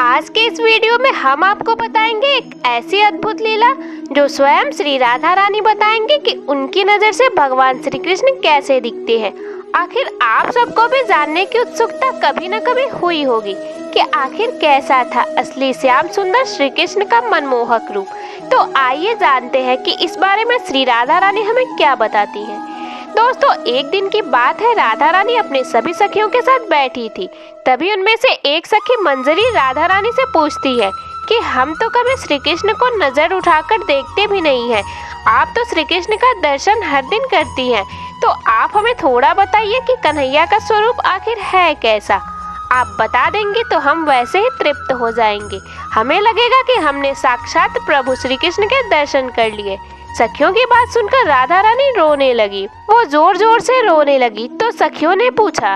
आज के इस वीडियो में हम आपको बताएंगे एक ऐसी अद्भुत लीला जो स्वयं श्री राधा रानी बताएंगे कि उनकी नजर से भगवान श्री कृष्ण कैसे दिखते हैं। आखिर आप सबको भी जानने की उत्सुकता कभी न कभी हुई होगी कि आखिर कैसा था असली श्याम सुंदर श्री कृष्ण का मनमोहक रूप। तो आइए जानते हैं कि इस बारे में श्री राधा रानी हमें क्या बताती है। दोस्तों, एक दिन की बात है, राधा रानी अपने सभी सखियों के साथ बैठी थी। तभी उनमें से एक सखी मंजरी राधा रानी से पूछती है कि हम तो कभी श्री कृष्ण को नजर उठाकर देखते भी नहीं हैं। आप तो श्री कृष्ण का दर्शन हर दिन करती हैं, तो आप हमें थोड़ा बताइए कि कन्हैया का स्वरूप आखिर है कैसा। आप बता देंगे तो हम वैसे ही तृप्त हो जाएंगे। हमें लगेगा कि हमने साक्षात प्रभु श्री कृष्ण के दर्शन कर लिए। सखियों की बात सुनकर राधा रानी रोने लगी। वो जोर जोर से रोने लगी तो सखियों ने पूछा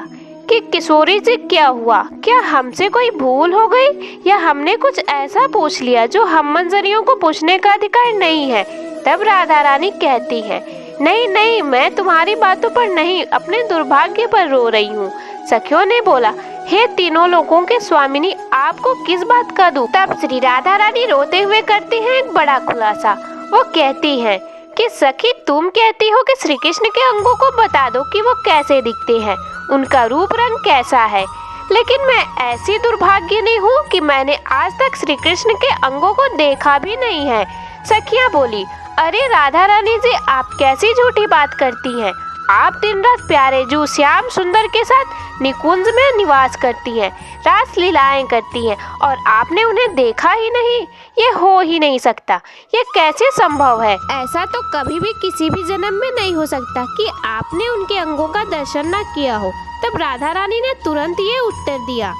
कि किशोरी जी क्या हुआ, क्या हमसे कोई भूल हो गई या हमने कुछ ऐसा पूछ लिया जो हम मंजरियों को पूछने का अधिकार नहीं है। तब राधा रानी कहती है, नहीं नहीं, मैं तुम्हारी बातों पर नहीं, अपने दुर्भाग्य पर रो रही हूँ। सखियों ने बोला, हे तीनों लोगों के स्वामिनी, आपको किस बात का दुख। तब श्री राधा रानी रोते हुए करती है एक बड़ा खुलासा। वो कहती है कि सखी, तुम कहती हो कि श्री कृष्ण के अंगों को बता दो कि वो कैसे दिखते हैं, उनका रूप रंग कैसा है, लेकिन मैं ऐसी दुर्भाग्यनी हूँ कि मैंने आज तक श्री कृष्ण के अंगों को देखा भी नहीं है। सखियाँ बोली, अरे राधा रानी जी, आप कैसी झूठी बात करती हैं। आप दिन रात प्यारे जू श्याम सुंदर के साथ निकुंज में निवास करती हैं, रास लीलाएं करती हैं और आपने उन्हें देखा ही नहीं। ये हो ही नहीं सकता, ये कैसे संभव है। ऐसा तो कभी भी किसी भी जन्म में नहीं हो सकता कि आपने उनके अंगों का दर्शन न किया हो। तब राधा रानी ने तुरंत ये उत्तर दिया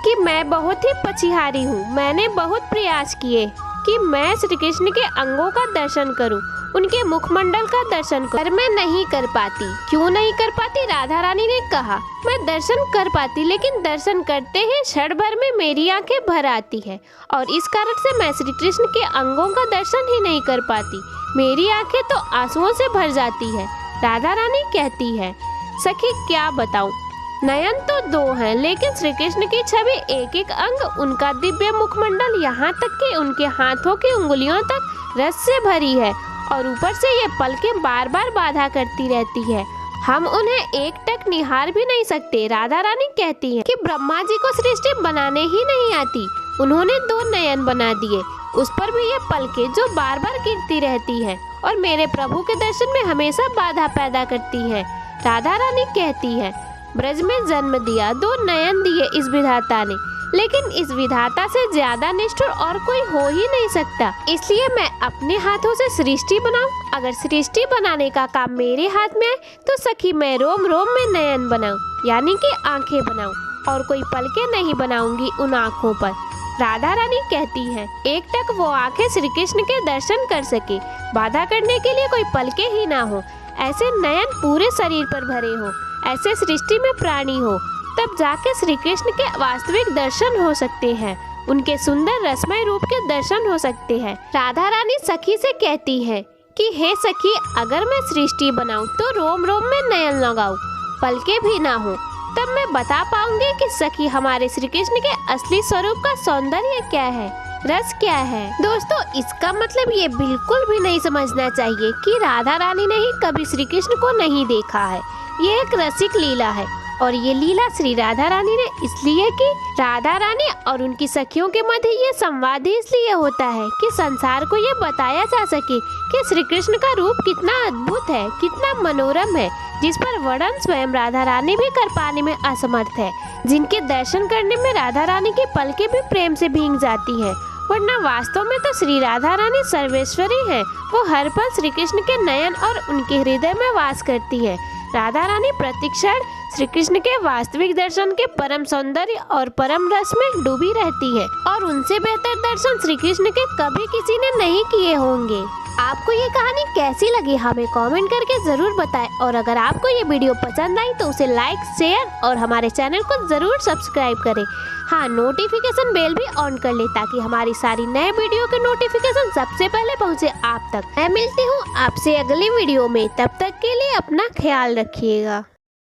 कि मैं बहुत ही पछिहारी हूँ। मैंने बहुत प्रयास किए कि मैं श्री कृष्ण के अंगों का दर्शन करूं, उनके मुखमंडल का दर्शन करूं, पर मैं नहीं कर पाती। क्यों नहीं कर पाती? राधा रानी ने कहा, मैं दर्शन कर पाती, लेकिन दर्शन करते ही क्षण भर में मेरी आंखें भर आती है और इस कारण से मैं श्री कृष्ण के अंगों का दर्शन ही नहीं कर पाती। मेरी आंखें तो आंसुओं से भर जाती है। राधा रानी कहती है, सखी क्या बताऊं, नयन तो दो हैं, लेकिन श्री कृष्ण की छवि एक एक अंग, उनका दिव्य मुखमंडल, यहाँ तक कि उनके हाथों की उंगलियों तक रस से भरी है और ऊपर से ये पलकें बार बार बाधा करती रहती है। हम उन्हें एक टक निहार भी नहीं सकते। राधा रानी कहती है कि ब्रह्मा जी को सृष्टि बनाने ही नहीं आती, उन्होंने दो नयन बना दिए, उस पर भी ये पलकें जो बार बार गिरती रहती है और मेरे प्रभु के दर्शन में हमेशा बाधा पैदा करती है। राधा रानी कहती है, ब्रज में जन्म दिया, दो नयन दिए इस विधाता ने, लेकिन इस विधाता से ज्यादा निष्ठुर और कोई हो ही नहीं सकता। इसलिए मैं अपने हाथों से सृष्टि बनाऊं। अगर सृष्टि बनाने का काम मेरे हाथ में आए तो सखी मैं रोम रोम में नयन बनाऊं, यानी कि आंखें बनाऊं, और कोई पलकें नहीं बनाऊंगी उन आँखों पर। राधा रानी कहती है, एक टक वो आंखें श्री कृष्ण के दर्शन कर सके, बाधा करने के लिए कोई पलकें ही ना हो, ऐसे नयन पूरे शरीर पर भरे हो, ऐसे सृष्टि में प्राणी हो, तब जाके श्री कृष्ण के वास्तविक दर्शन हो सकते हैं, उनके सुंदर रसमय रूप के दर्शन हो सकते हैं। राधा रानी सखी से कहती है कि हे सखी, अगर मैं सृष्टि बनाऊं तो रोम रोम में नयन लगाऊं, पलके भी ना हो, तब मैं बता पाऊंगी कि सखी हमारे श्री कृष्ण के असली स्वरूप का सौंदर्य क्या है, रस क्या है। दोस्तों, इसका मतलब ये बिल्कुल भी नहीं समझना चाहिए कि राधा रानी ने ही कभी श्री कृष्ण को नहीं देखा है। ये एक रसिक लीला है और ये लीला श्री राधा रानी ने इसलिए की। राधा रानी और उनकी सखियों के मध्य ये संवाद इसलिए होता है कि संसार को ये बताया जा सके कि श्री कृष्ण का रूप कितना अद्भुत है, कितना मनोरम है, जिस पर वर्णन स्वयं राधा रानी भी कर पाने में असमर्थ है, जिनके दर्शन करने में राधा रानी की पलकें भी प्रेम से भीग जाती हैं। वरना वास्तव में तो श्री राधा रानी सर्वेश्वरी है। वो हर पल श्री कृष्ण के नयन और उनके हृदय में वास करती है। राधा रानी प्रतिक्षण श्री कृष्ण के वास्तविक दर्शन के परम सौंदर्य और परम रस में डूबी रहती है और उनसे बेहतर दर्शन श्री कृष्ण के कभी किसी ने नहीं किए होंगे। आपको ये कहानी कैसी लगी हमें कमेंट करके जरूर बताएं और अगर आपको ये वीडियो पसंद आई तो उसे लाइक, शेयर और हमारे चैनल को जरूर सब्सक्राइब करें। हाँ, नोटिफिकेशन बेल भी ऑन कर ले ताकि हमारी सारी नए वीडियो के नोटिफिकेशन सबसे पहले पहुंचे आप तक। मैं मिलती हूँ आपसे अगली वीडियो में, तब तक के लिए अपना ख्याल रखिएगा।